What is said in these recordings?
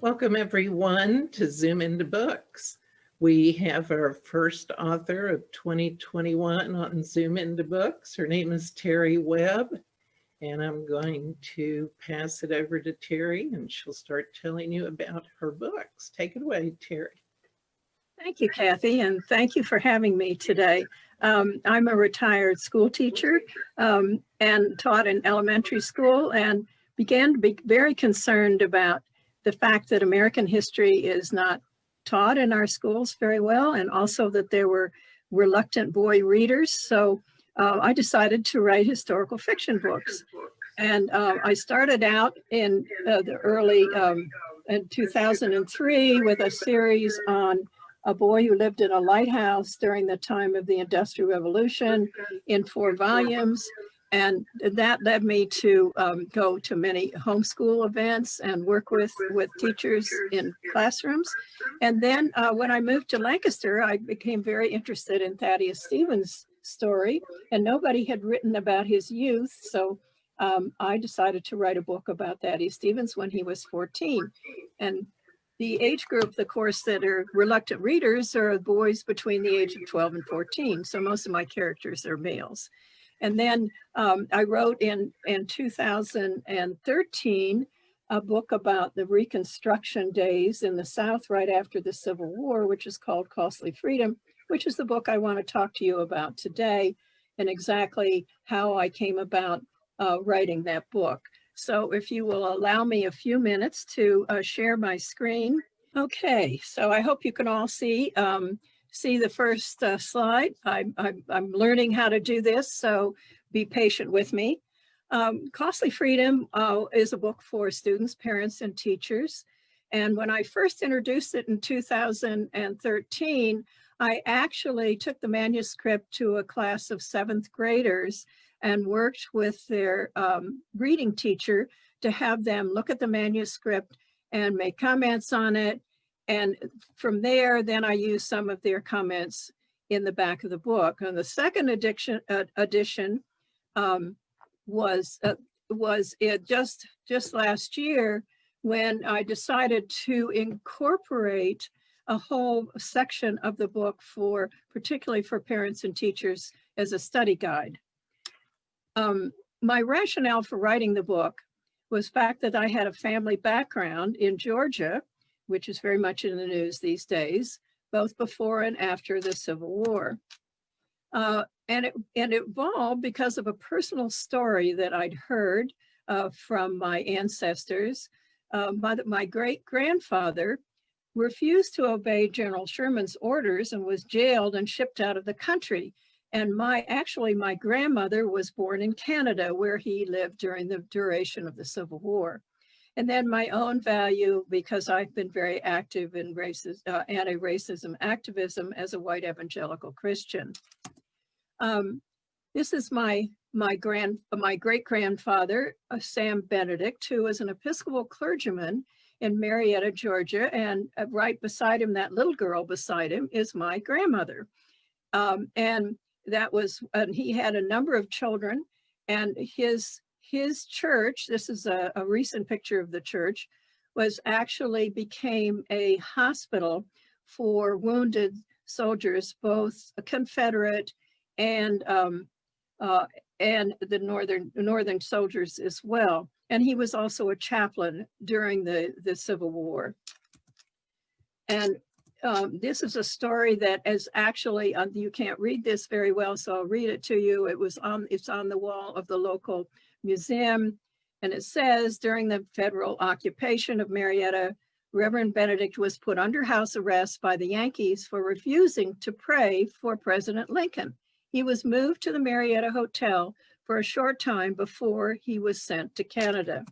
Welcome everyone to Zoom into Books. We have our first author of 2021 on Zoom into Books. Her name is Terry Webb, and I'm going to pass it over to Terry and she'll start telling you about her books. Take it away, Terry. Thank you, Kathy, and thank you for having me today. I'm a retired school teacher and taught in elementary school and began to be very concerned about the fact that American history is not taught in our schools very well, and also that there were reluctant boy readers. So I decided to write historical fiction books. And I started out in the early, in 2003 with a series on a boy who lived in a lighthouse during the time of the Industrial Revolution in 4 volumes. And that led me to go to many homeschool events and work with teachers in classrooms. And then when I moved to Lancaster, I became very interested in Thaddeus Stevens' story, and nobody had written about his youth. So I decided to write a book about Thaddeus Stevens when he was 14. And the age group, the course, that are reluctant readers are boys between the age of 12 and 14. So most of my characters are males. And then I wrote in 2013 a book about the Reconstruction days in the South right after the Civil War, which is called Costly Freedom, which is the book I want to talk to you about today and exactly how I came about writing that book. So if you will allow me a few minutes to share my screen. Okay, so I hope you can all see the first slide. I'm learning how to do this, so be patient with me. Costly Freedom is a book for students, parents, and teachers. And when I first introduced it in 2013, I actually took the manuscript to a class of 7th graders and worked with their reading teacher to have them look at the manuscript and make comments on it. And from there, then I used some of their comments in the back of the book. And the second edition was it just last year when I decided to incorporate a whole section of the book particularly for parents and teachers as a study guide. My rationale for writing the book was the fact that I had a family background in Georgia, which is very much in the news these days, both before and after the Civil War. And it evolved because of a personal story that I'd heard from my ancestors. My great-grandfather refused to obey General Sherman's orders and was jailed and shipped out of the country. And my grandmother was born in Canada, where he lived during the duration of the Civil War. And then my own value, because I've been very active in anti-racism activism as a white evangelical Christian. This is my great-grandfather, Sam Benedict, who was an Episcopal clergyman in Marietta, Georgia. And right beside him, that little girl beside him, is my grandmother. And he had a number of children, and his church, this is a recent picture of the church, became a hospital for wounded soldiers, both Confederate and the northern soldiers as well. And he was also a chaplain during the Civil War. And this is a story that is actually, you can't read this very well, so I'll read it to you. It's on the wall of the local museum, and it says, during the federal occupation of Marietta, Reverend Benedict was put under house arrest by the Yankees for refusing to pray for President Lincoln. He was moved to the Marietta Hotel for a short time before he was sent to Canada.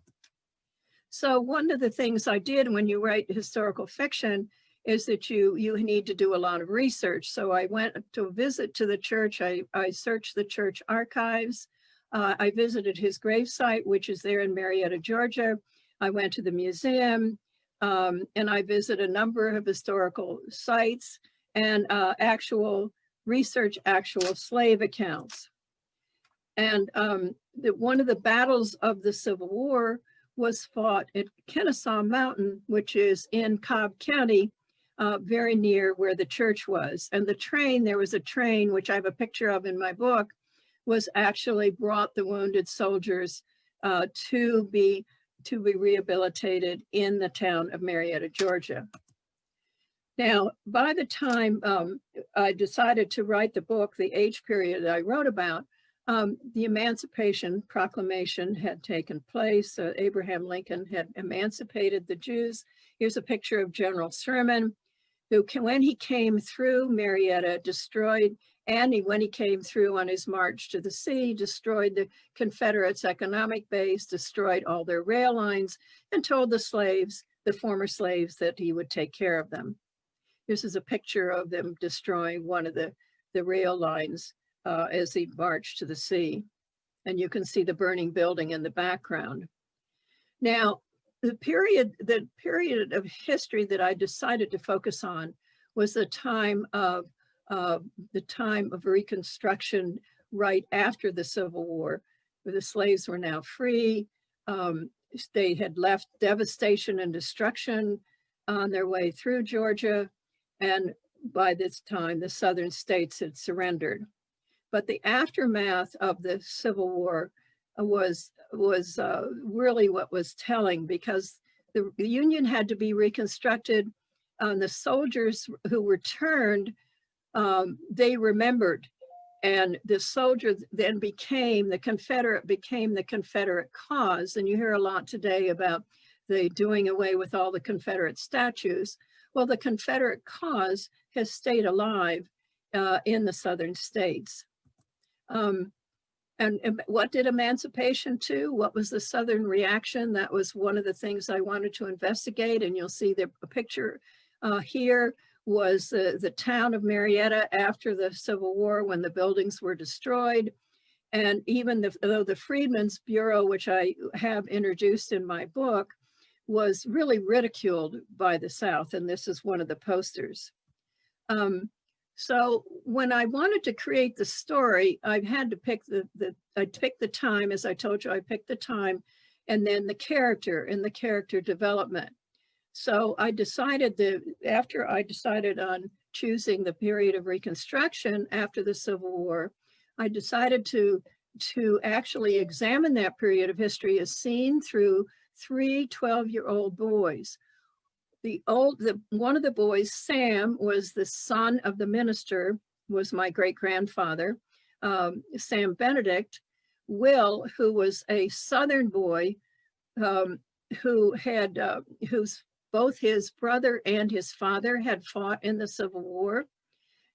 So one of the things I did when you write historical fiction is that you need to do a lot of research. So I went to visit to the church. I searched the church archives. I visited his gravesite, which is there in Marietta, Georgia. I went to the museum, and I visited a number of historical sites and actual slave accounts. And one of the battles of the Civil War was fought at Kennesaw Mountain, which is in Cobb County, very near where the church was. And the train, there was a train, which I have a picture of in my book, was actually brought the wounded soldiers to be rehabilitated in the town of Marietta, Georgia. Now, by the time I decided to write the book, the age period that I wrote about, the Emancipation Proclamation had taken place. Abraham Lincoln had emancipated the Jews. Here's a picture of General Sherman, who, when he came through Marietta, destroyed, and when he came through on his march to the sea, destroyed the Confederates' economic base, destroyed all their rail lines, and told the slaves, the former slaves, that he would take care of them. This is a picture of them destroying one of the rail lines as he marched to the sea. And you can see the burning building in the background. Now, the period of history that I decided to focus on was the time of Reconstruction right after the Civil War, where the slaves were now free. They had left devastation and destruction on their way through Georgia. And by this time, the southern states had surrendered. But the aftermath of the Civil War was really what was telling, because the Union had to be reconstructed. The soldiers who returned, they remembered, and the soldier then became the Confederate cause. And you hear a lot today about the doing away with all the Confederate statues. Well, the Confederate cause has stayed alive in the southern states. And what did emancipation do? What was the Southern reaction? That was one of the things I wanted to investigate. And you'll see the picture here was the town of Marietta after the Civil War, when the buildings were destroyed. And even though the Freedmen's Bureau, which I have introduced in my book, was really ridiculed by the South. And this is one of the posters. So when I wanted to create the story, I had to pick I picked the time, as I told you, I picked the time, and then the character and the character development. So I decided after I decided on choosing the period of Reconstruction after the Civil War, I decided to actually examine that period of history as seen through 3 12-year-old boys. One of the boys, Sam, was the son of the minister, was my great-grandfather, Sam Benedict. Will, who was a Southern boy, whose both his brother and his father had fought in the Civil War,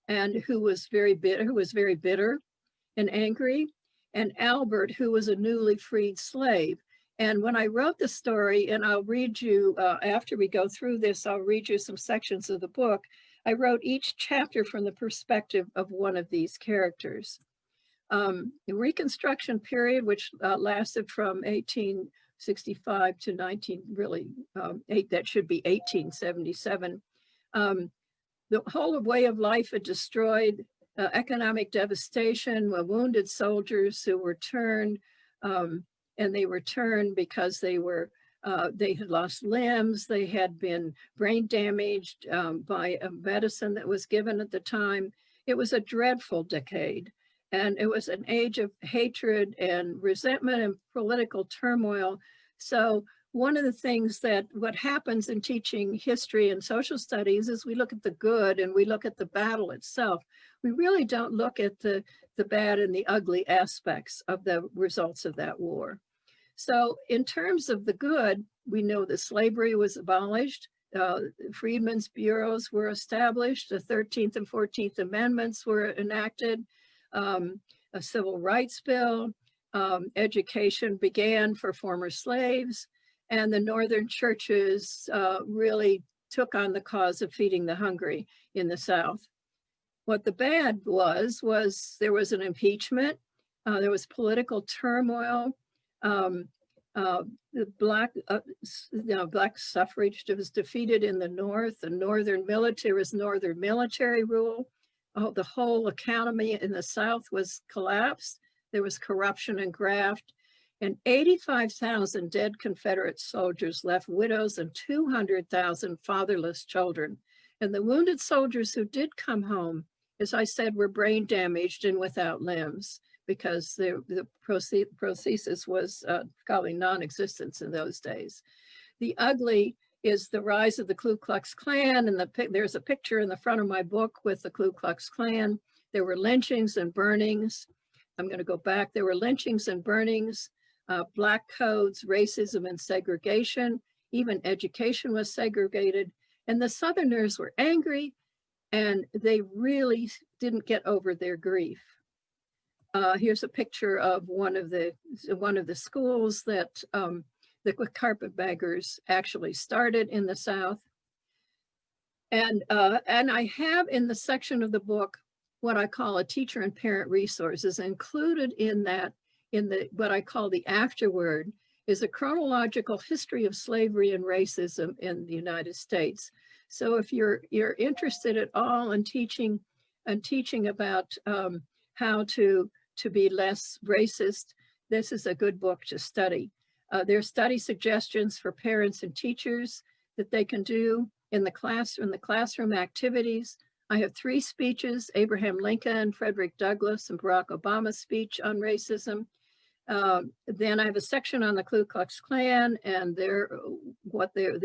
and who was very bitter and angry, and Albert, who was a newly freed slave. And when I wrote the story, and I'll read you, after we go through this, I'll read you some sections of the book. I wrote each chapter from the perspective of one of these characters. The Reconstruction period, which lasted from 1865 to that should be 1877. The whole way of life had destroyed, economic devastation, wounded soldiers who were turned, and they were turned because they had lost limbs, they had been brain damaged by a medicine that was given at the time. It was a dreadful decade, and it was an age of hatred and resentment and political turmoil. So one of the things what happens in teaching history and social studies is we look at the good and we look at the battle itself. We really don't look at the bad and the ugly aspects of the results of that war. So in terms of the good, we know that slavery was abolished, freedmen's bureaus were established, the 13th and 14th Amendments were enacted, a civil rights bill, education began for former slaves, and the northern churches really took on the cause of feeding the hungry in the South. What the bad was there was an impeachment, there was political turmoil, the black suffrage was defeated in the North. The northern military rule. The whole economy in the South was collapsed. There was corruption and graft. And 85,000 dead Confederate soldiers left widows and 200,000 fatherless children. And the wounded soldiers who did come home, as I said, were brain damaged and without limbs, because the prosthesis was probably non-existent in those days. The ugly is the rise of the Ku Klux Klan, and there's a picture in the front of my book with the Ku Klux Klan. There were lynchings and burnings. I'm going to go back. There were lynchings and burnings, black codes, racism and segregation. Even education was segregated. And the Southerners were angry, and they really didn't get over their grief. Here's a picture of one of the schools that the carpetbaggers actually started in the South. And I have in the section of the book what I call a teacher and parent resources. Included in that, what I call the afterword, is a chronological history of slavery and racism in the United States. So if you're interested at all in teaching about how to be less racist, this is a good book to study. There's study suggestions for parents and teachers that they can do in the classroom activities. I have 3 speeches: Abraham Lincoln, Frederick Douglass, and Barack Obama's speech on racism. Then I have a section on the Ku Klux Klan and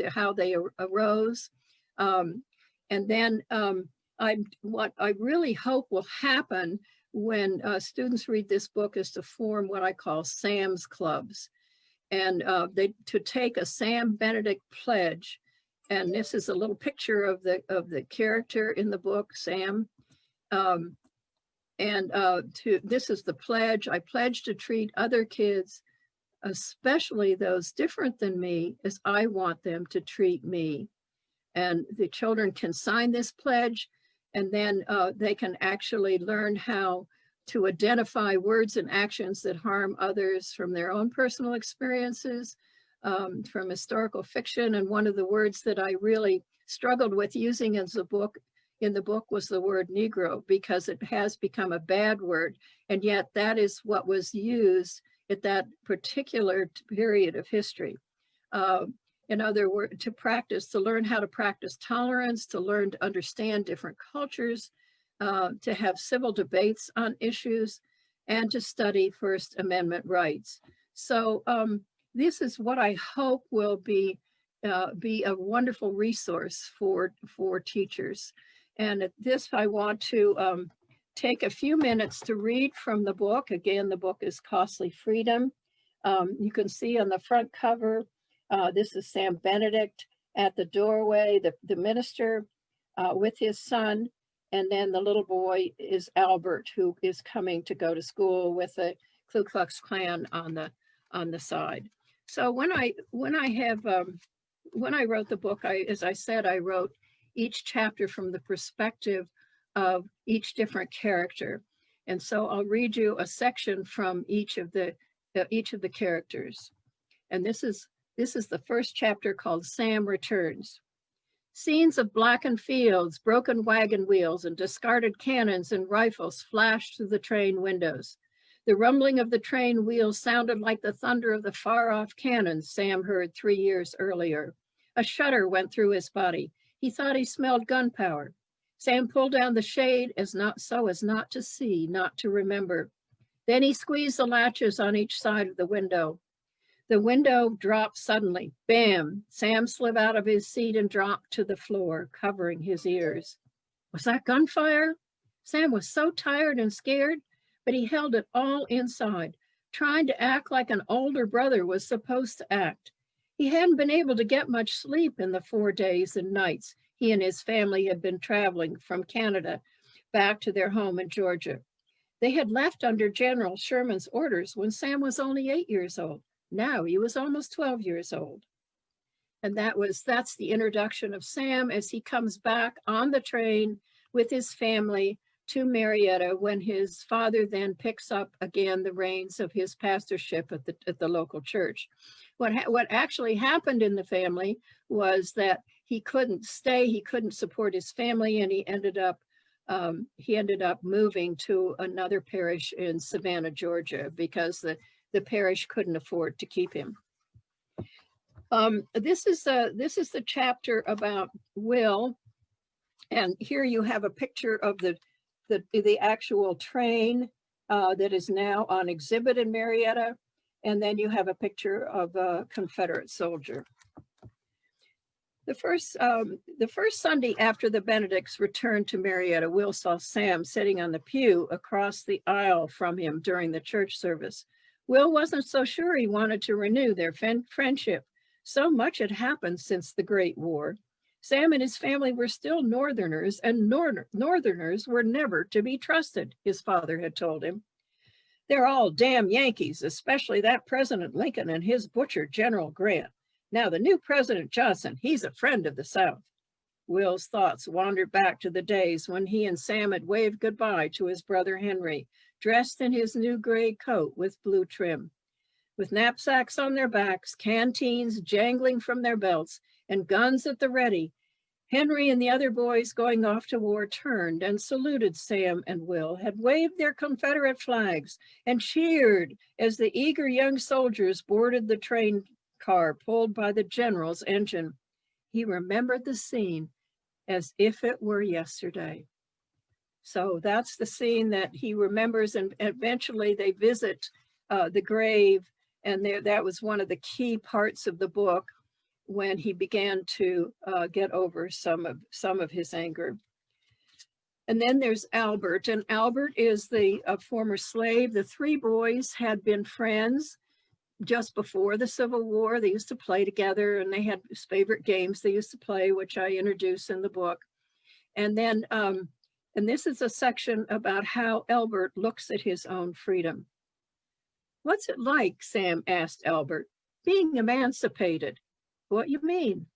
how they arose. And then what I really hope will happen when students read this book is to form what I call Sam's clubs, and to take a Sam Benedict pledge. And this is a little picture of the character in the book, Sam. This is the pledge. I pledge to treat other kids, especially those different than me, as I want them to treat me. And the children can sign this pledge, and then they can actually learn how to identify words and actions that harm others from their own personal experiences, from historical fiction. And one of the words that I really struggled with using in the book was the word Negro, because it has become a bad word. And yet that is what was used at that particular period of history. In other words, to learn how to practice tolerance, to learn to understand different cultures, to have civil debates on issues, and to study First Amendment rights. So this is what I hope will be a wonderful resource for teachers. And at this, I want to take a few minutes to read from the book. Again, the book is Costly Freedom. You can see on the front cover, this is Sam Benedict at the doorway, the minister with his son. And then the little boy is Albert, who is coming to go to school with the Ku Klux Klan on the side. So when I wrote the book, as I said, I wrote each chapter from the perspective of each different character. And so I'll read you a section from each of the characters. And this is the first chapter, called Sam Returns. Scenes of blackened fields, broken wagon wheels, and discarded cannons and rifles flashed through the train windows. The rumbling of the train wheels sounded like the thunder of the far-off cannons Sam heard 3 years earlier. A shudder went through his body. He thought he smelled gunpowder. Sam pulled down the shade so as not to see, not to remember. Then he squeezed the latches on each side of the window. The window dropped suddenly. Bam! Sam slid out of his seat and dropped to the floor, covering his ears. Was that gunfire? Sam was so tired and scared, but he held it all inside, trying to act like an older brother was supposed to act. He hadn't been able to get much sleep in the 4 days and nights he and his family had been traveling from Canada back to their home in Georgia. They had left under General Sherman's orders when Sam was only 8 years old. Now he was almost 12 years old. And that's the introduction of Sam as he comes back on the train with his family to Marietta, when his father then picks up again the reins of his pastorship at the local church. What actually happened in the family was that he couldn't stay, he couldn't support his family, and he ended up moving to another parish in Savannah, Georgia, because the parish couldn't afford to keep him. This is the chapter about Will, and here you have a picture of the actual train that is now on exhibit in Marietta, and then you have a picture of a Confederate soldier. The first Sunday after the Benedicts returned to Marietta, Will saw Sam sitting on the pew across the aisle from him during the church service. Will wasn't so sure he wanted to renew their friendship. So much had happened since the Great War. Sam and his family were still Northerners, and Northerners were never to be trusted, his father had told him. They're all damn Yankees, especially that President Lincoln and his butcher, General Grant. Now, the new President Johnson, he's a friend of the South. Will's thoughts wandered back to the days when he and Sam had waved goodbye to his brother Henry, dressed in his new gray coat with blue trim. With knapsacks on their backs, canteens jangling from their belts, and guns at the ready, Henry and the other boys going off to war turned and saluted Sam and Will, had waved their Confederate flags and cheered as the eager young soldiers boarded the train car pulled by the general's engine. He remembered the scene as if it were yesterday. So that's the scene that he remembers, and eventually they visit the grave, and that was one of the key parts of the book when he began to get over some of his anger. And then there's Albert, and Albert is the former slave. The three boys had been friends just before the Civil War. They used to play together, and they had favorite games they used to play, which I introduce in the book. And then, and this is a section about how Albert looks at his own freedom. What's it like, Sam asked Albert, being emancipated? What you mean?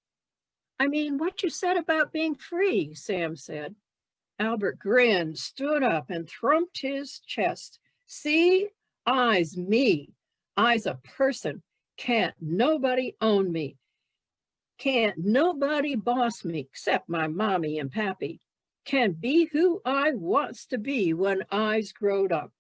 I mean, what you said about being free, Sam said. Albert grinned, stood up, and thumped his chest. See, I's me. I's a person. Can't nobody own me. Can't nobody boss me except my mommy and pappy. Can be who I wants to be when I's growed up.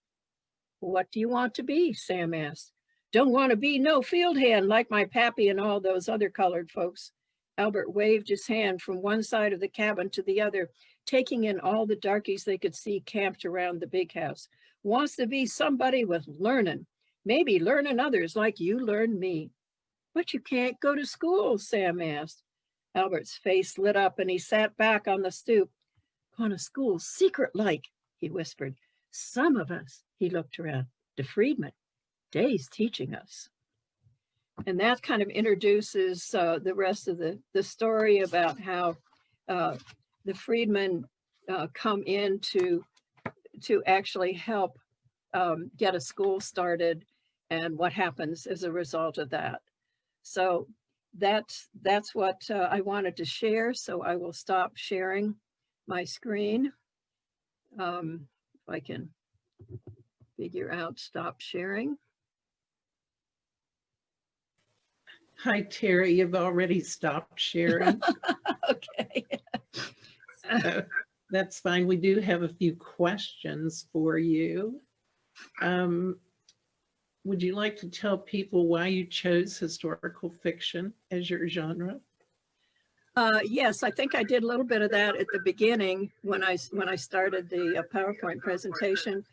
What do you want to be? Sam asked. Don't want to be no field hand like my pappy and all those other colored folks. Albert waved his hand from one side of the cabin to the other, taking in all the darkies they could see camped around the big house. Wants to be somebody with learning. Maybe learning others like you learned me. But you can't go to school, Sam asked. Albert's face lit up and he sat back on the stoop. Gone to school secret like, he whispered. Some of us, he looked around, the freedmen, Day's teaching us. And that kind of introduces the rest of the story about how the freedmen come in to actually help get a school started and what happens as a result of that. So that's what I wanted to share. So I will stop sharing my screen. If I can figure out stop sharing. Hi, Terry, you've already stopped sharing. Okay. So that's fine. We do have a few questions for you. Would you like to tell people why you chose historical fiction as your genre? Yes, I think I did a little bit of that at the beginning when I started the PowerPoint presentation.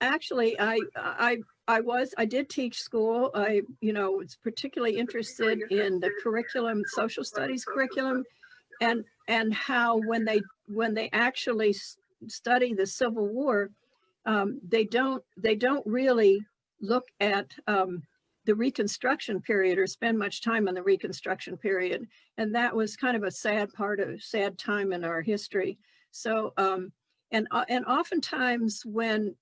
Actually, I did teach school. I was particularly interested in the curriculum, social studies curriculum, and how when they actually study the Civil War, they don't really look at the Reconstruction period or spend much time on the Reconstruction period, and that was kind of a sad time in our history. So. And oftentimes when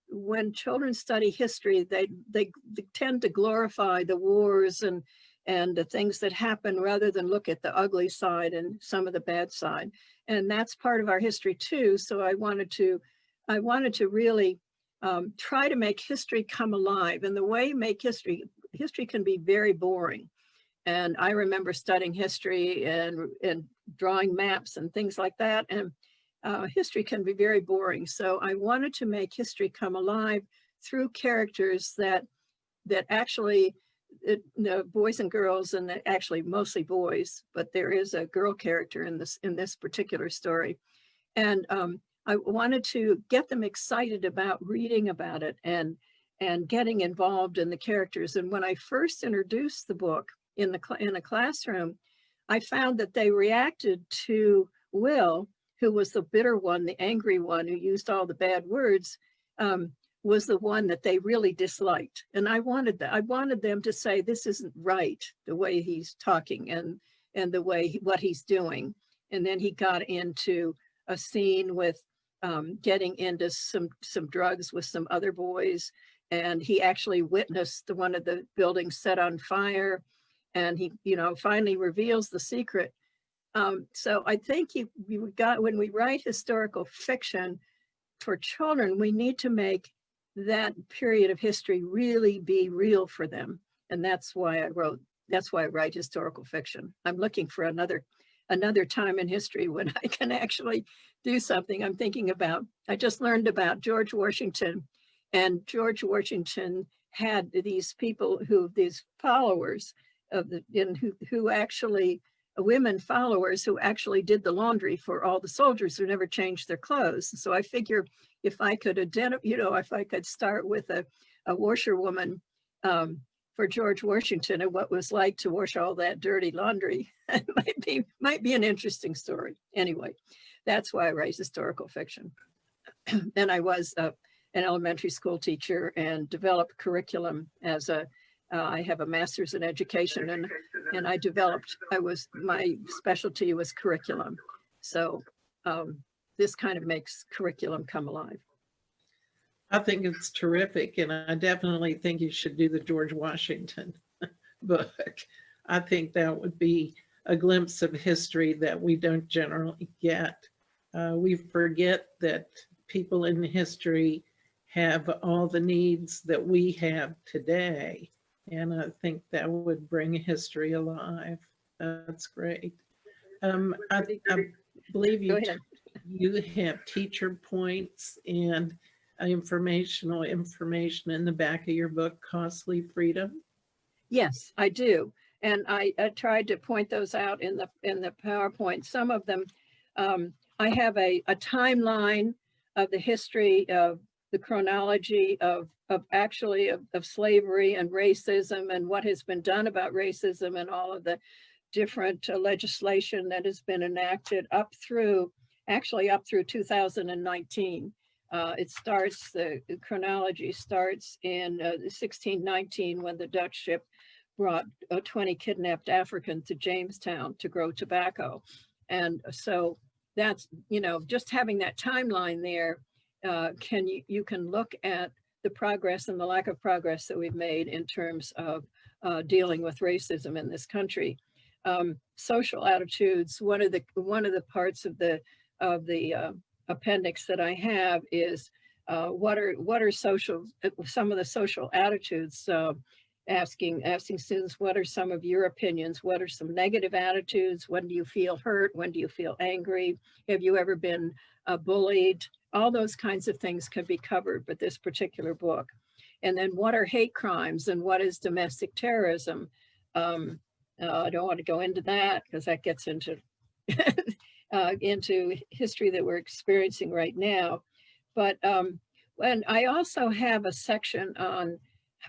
children study history, they tend to glorify the wars and the things that happen rather than look at the ugly side and some of the bad side. And that's part of our history too. So I wanted to really try to make history come alive. And the way you make history can be very boring. And I remember studying history and drawing maps and things like that. And history can be very boring. So I wanted to make history come alive through characters that that actually the boys and girls, and actually mostly boys, but there is a girl character in this particular story. And I wanted to get them excited about reading about it and getting involved in the characters. And when I first introduced the book in a classroom, I found that they reacted to Will, who was the bitter one, the angry one, who used all the bad words, was the one that they really disliked. And I wanted them to say, this isn't right, the way he's talking and the way what he's doing. And then he got into a scene with getting into some drugs with some other boys. And he actually witnessed one of the buildings set on fire. And he, finally reveals the secret. So I think when we write historical fiction for children, we need to make that period of history really be real for them. And that's why I write historical fiction. I'm looking for another time in history when I can actually do something. I'm thinking about, I just learned about George Washington, and George Washington had these people these followers who actually, women followers who actually did the laundry for all the soldiers who never changed their clothes. So I figure if I could if I could start with a washerwoman for George Washington and what it was like to wash all that dirty laundry, it might be an interesting story. Anyway, that's why I write historical fiction. And I was an elementary school teacher and developed curriculum as I have a master's in education, and my specialty was curriculum. So this kind of makes curriculum come alive. I think it's terrific, and I definitely think you should do the George Washington book. I think that would be a glimpse of history that we don't generally get. We forget that people in history have all the needs that we have today. And I think that would bring history alive. That's great. I believe you have teacher points and information in the back of your book, Costly Freedom. Yes, I do. And I tried to point those out in the PowerPoint. Some of them, I have a timeline of the history of the chronology of slavery and racism and what has been done about racism and all of the different legislation that has been enacted up through 2019. The chronology starts in 1619 when the Dutch ship brought 20 kidnapped Africans to Jamestown to grow tobacco. And so that's, just having that timeline there, you can look at the progress and the lack of progress that we've made in terms of dealing with racism in this country. Social attitudes. One of the parts of the appendix that I have is what are some of the social attitudes. Asking students, what are some of your opinions? What are some negative attitudes? When do you feel hurt? When do you feel angry? Have you ever been bullied? All those kinds of things can be covered with this particular book. And then what are hate crimes and what is domestic terrorism? I don't want to go into that because that gets into into history that we're experiencing right now. But and I also have a section on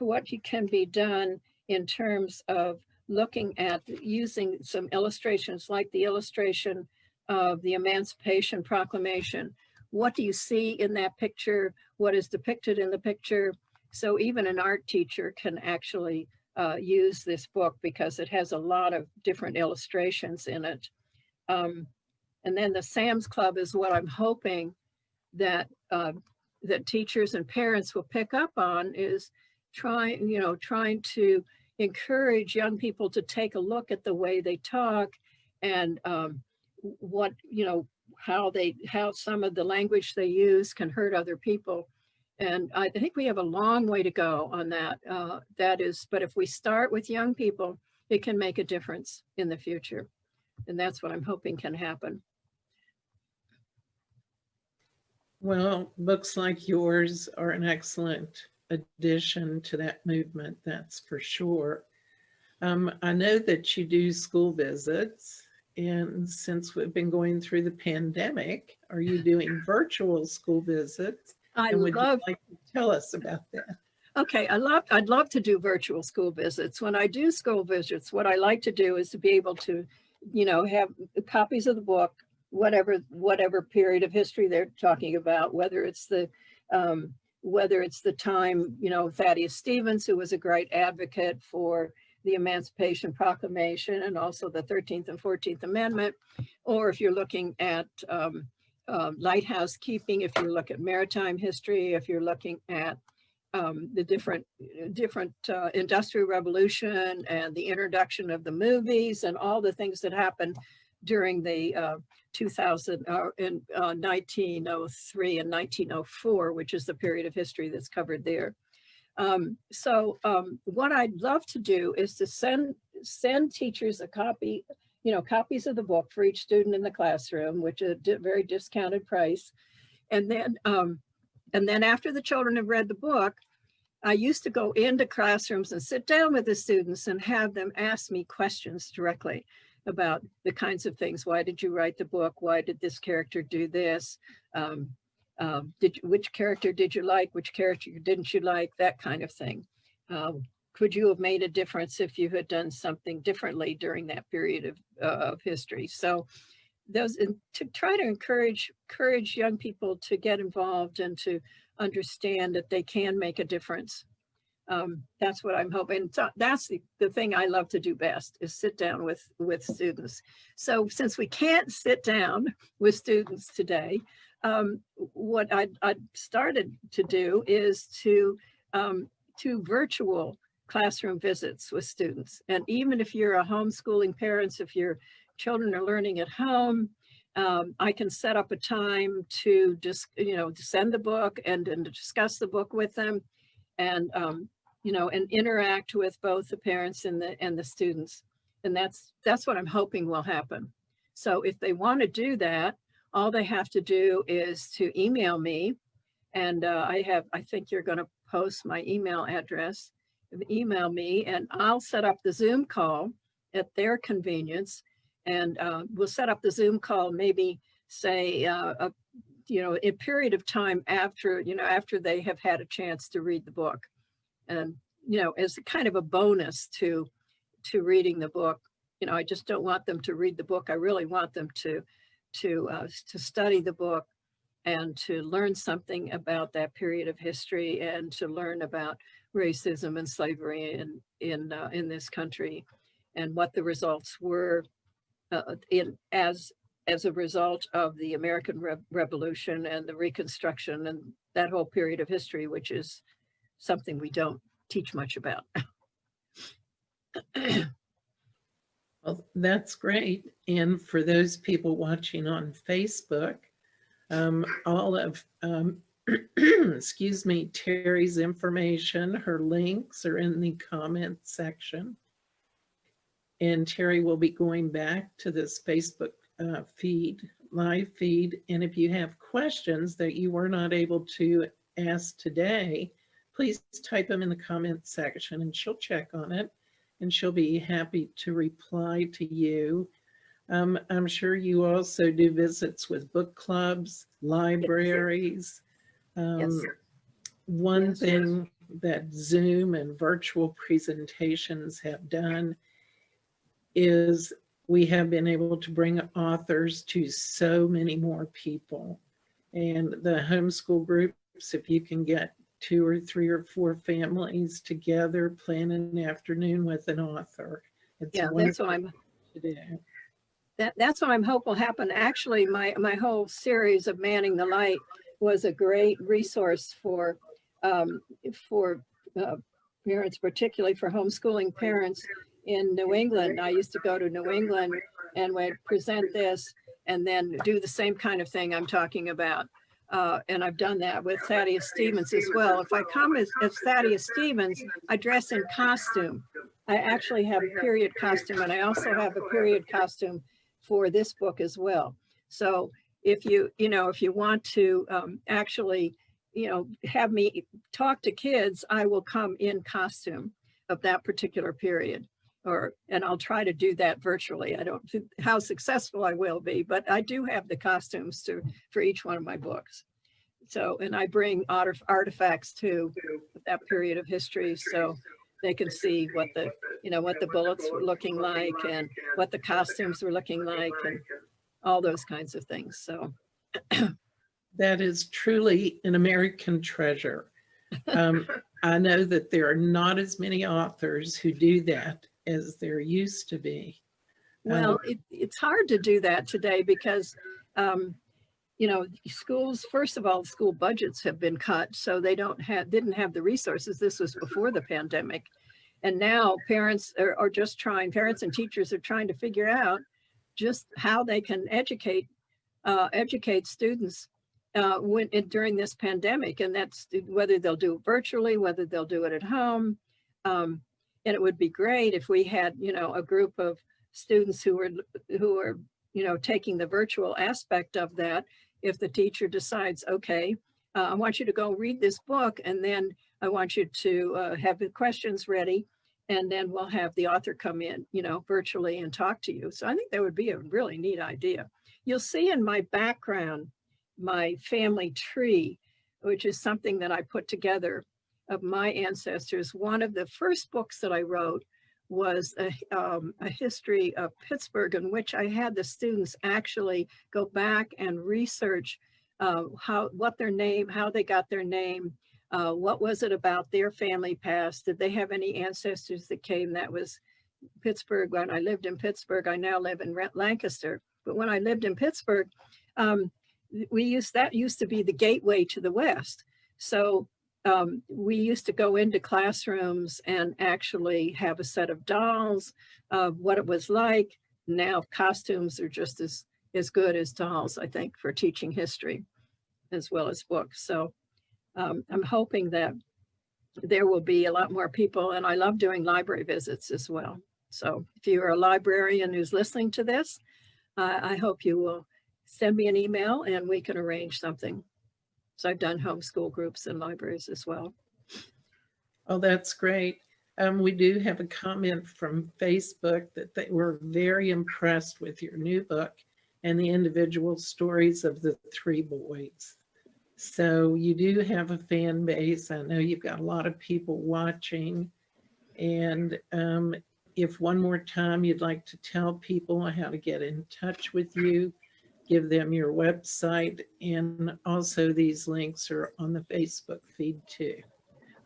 what can be done in terms of looking at using some illustrations, like the illustration of the Emancipation Proclamation. What do you see in that picture? What is depicted in the picture? So even an art teacher can actually use this book because it has a lot of different illustrations in it. And then the Sam's Club is what I'm hoping that that teachers and parents will pick up on, is trying to encourage young people to take a look at the way they talk and how some of the language they use can hurt other people. And I think we have a long way to go on that. But if we start with young people, it can make a difference in the future. And that's what I'm hoping can happen. Well, books like yours are an excellent addition to that movement, that's for sure. I know that you do school visits, and since we've been going through the pandemic, are you doing virtual school visits? And would you like to tell us about that? Okay, I'd love to do virtual school visits. When I do school visits, what I like to do is to be able to, have copies of the book, whatever period of history they're talking about, whether it's the time, Thaddeus Stevens, who was a great advocate for the Emancipation Proclamation and also the 13th and 14th Amendment, or if you're looking at lighthouse keeping, if you look at maritime history, if you're looking at the different industrial revolution and the introduction of the movies and all the things that happened during the 1903 and 1904, which is the period of history that's covered there. What I'd love to do is to send teachers a copy, copies of the book for each student in the classroom, which is a very discounted price. And then after the children have read the book, I used to go into classrooms and sit down with the students and have them ask me questions directly about the kinds of things. Why did you write the book? Why did this character do this? Which character did you like? Which character didn't you like? That kind of thing. Could you have made a difference if you had done something differently during that period of history? So those, to try to encourage young people to get involved and to understand that they can make a difference. That's what I'm hoping. So that's the thing I love to do best, is sit down with students. So since we can't sit down with students today, what I started to do is to virtual classroom visits with students. And even if you're a homeschooling parents, if your children are learning at home, I can set up a time to just, to send the book and to discuss the book with them, and and interact with both the parents and the students. And that's what I'm hoping will happen. So if they want to do that, all they have to do is to email me, and I think you're going to post my email address. Email me, and I'll set up the Zoom call at their convenience. And we'll set up the Zoom call, maybe say, a period of time after, after they have had a chance to read the book. And, as a kind of a bonus to reading the book. I just don't want them to read the book. I really want them to study the book and to learn something about that period of history, and to learn about racism and slavery in this country, and what the results were as a result of the American Revolution and the Reconstruction and that whole period of history, which is something we don't teach much about. Well, that's great. And for those people watching on Facebook, all of, excuse me, Terry's information, her links are in the comment section. And Terry will be going back to this Facebook live feed. And if you have questions that you were not able to ask today, please type them in the comment section and she'll check on it, and she'll be happy to reply to you. I'm sure you also do visits with book clubs, libraries. Yes. One thing that Zoom and virtual presentations have done is we have been able to bring authors to so many more people. And the homeschool groups, if you can get 2 or 3 or 4 families together, plan an afternoon with an author. Yeah, that's what I'm to do. That's what I'm hope will happen. Actually, my whole series of Manning the Light was a great resource for parents, particularly for homeschooling parents in New England. I used to go to New England and would present this and then do the same kind of thing I'm talking about. And I've done that with Thaddeus Stevens as well. If I come as Thaddeus Stevens, I dress in costume. I actually have a period costume, and I also have a period costume for this book as well. So if you want to actually have me talk to kids, I will come in costume of that particular period, and I'll try to do that virtually. I don't know how successful I will be, but I do have the costumes for each one of my books. So, and I bring artifacts to that period of history, so they can see what the bullets were looking like and what the costumes were looking like and all those kinds of things. So that is truly an American treasure. I know that there are not as many authors who do that as there used to be. Well, it's hard to do that today because, schools, first of all, school budgets have been cut, so they didn't have the resources. This was before the pandemic. And now parents and teachers are trying to figure out just how they can educate students during this pandemic, and that's whether they'll do it virtually, whether they'll do it at home. And it would be great if we had, a group of students who are taking the virtual aspect of that. If the teacher decides, okay, I want you to go read this book, and then I want you to have the questions ready, and then we'll have the author come in, virtually and talk to you. So I think that would be a really neat idea. You'll see in my background, my family tree, which is something that I put together of my ancestors. One of the first books that I wrote was a history of Pittsburgh, in which I had the students actually go back and research how they got their name, what was it about their family past, did they have any ancestors that came. That was Pittsburgh. When I lived in Pittsburgh, I now live in Lancaster, but when I lived in Pittsburgh, that used to be the gateway to the West. So we used to go into classrooms and actually have a set of dolls of what it was like. Now costumes are just as good as dolls, I think, for teaching history as well as books. So I'm hoping that there will be a lot more people, and I love doing library visits as well. So if you're a librarian who's listening to this, I hope you will send me an email and we can arrange something. So I've done homeschool groups in libraries as well. Oh, that's great. We do have a comment from Facebook that they were very impressed with your new book and the individual stories of the three boys. So you do have a fan base. I know you've got a lot of people watching. And if one more time you'd like to tell people how to get in touch with you, give them your website, and also these links are on the Facebook feed too.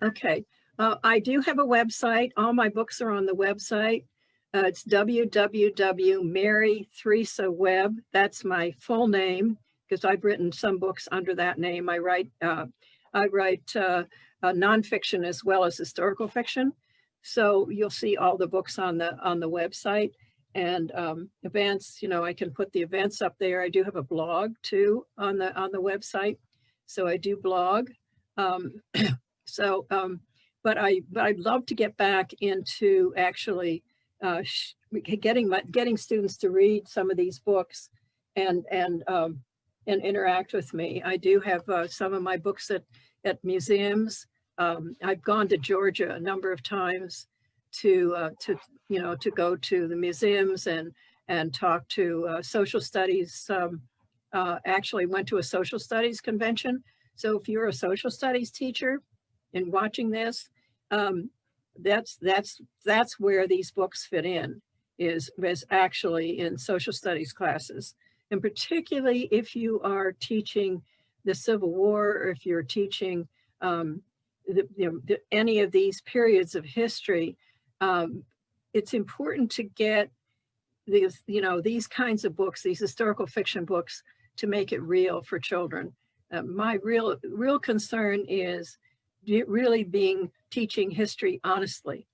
Okay, I do have a website. All my books are on the website. It's www.Mary.Theresa Webb. That's my full name, because I've written some books under that name. I write nonfiction as well as historical fiction. So you'll see all the books on the website. And events, I can put the events up there. I do have a blog too on the website, so I do blog. But I'd love to get back into actually getting students to read some of these books and interact with me. I do have some of my books at museums. I've gone to Georgia a number of times to go to the museums and talk to social studies. Actually went to a social studies convention. So if you're a social studies teacher and watching this, that's where these books fit in, is actually in social studies classes. And particularly if you are teaching the Civil War, or if you're teaching any of these periods of history, it's important to get these kinds of books, these historical fiction books, to make it real for children. My real concern is really teaching history honestly.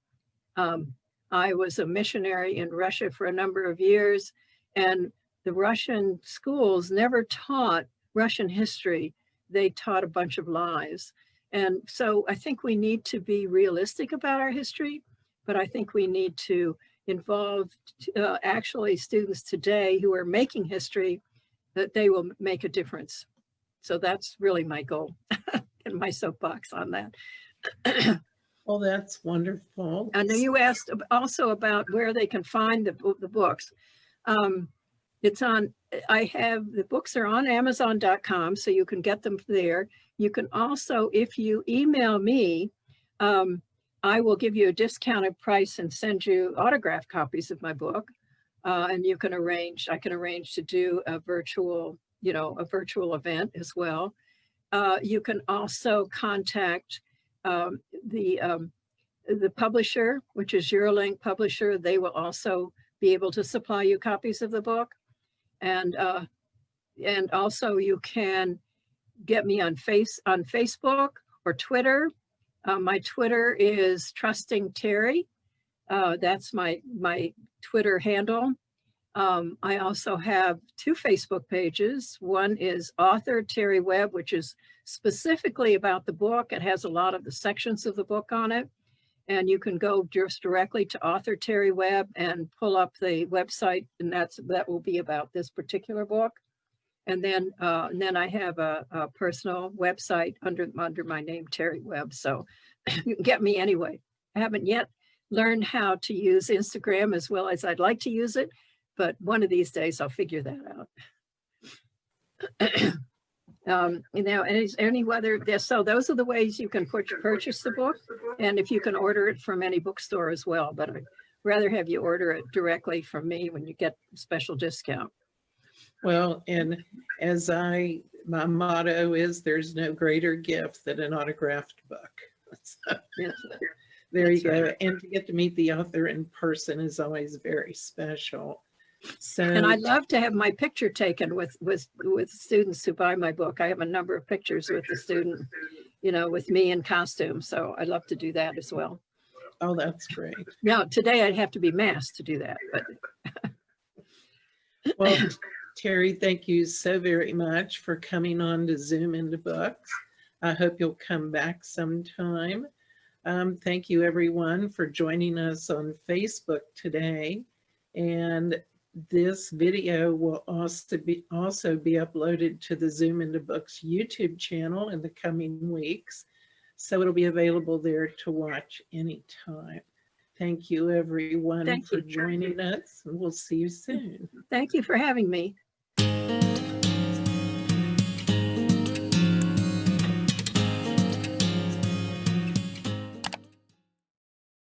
I was a missionary in Russia for a number of years, and the Russian schools never taught Russian history. They taught a bunch of lies. And so I think we need to be realistic about our history, but I think we need to involve actually students today who are making history, that they will make a difference. So that's really my goal. in my soapbox on that. Well, that's wonderful. I know you asked also about where they can find the books. It's on, the books are on Amazon.com, so you can get them there. You can also, if you email me, I will give you a discounted price and send you autographed copies of my book. And you can I can arrange to do a virtual event as well. You can also contact the publisher, which is Eurolink Publisher. They will also be able to supply you copies of the book. And also you can get me on Facebook or Twitter. My Twitter is Trusting Terry. That's my Twitter handle. I also have 2 Facebook pages. One is Author Terry Webb, which is specifically about the book. It has a lot of the sections of the book on it. And you can go just directly to Author Terry Webb and pull up the website, and that will be about this particular book. And then I have a personal website under my name, Terry Webb. So you can get me anyway. I haven't yet learned how to use Instagram as well as I'd like to use it, but one of these days I'll figure that out. So those are the ways you can purchase the book, and if you can order it from any bookstore as well, but I'd rather have you order it directly from me when you get a special discount. Well, and my motto is there's no greater gift than an autographed book. So, Yes. there you go. Right. And to get to meet the author in person is always very special. So, and I'd love to have my picture taken with students who buy my book. I have a number of pictures with the student, with me in costume. So I'd love to do that as well. Oh, that's great. Now, today I'd have to be masked to do that. But well, Terry, thank you so very much for coming on to Zoom into Books. I hope you'll come back sometime. Thank you, everyone, for joining us on Facebook today. And this video will also be uploaded to the Zoom into Books YouTube channel in the coming weeks. So it'll be available there to watch anytime. Thank you, everyone, for joining us, and we'll see you soon. Thank you for having me.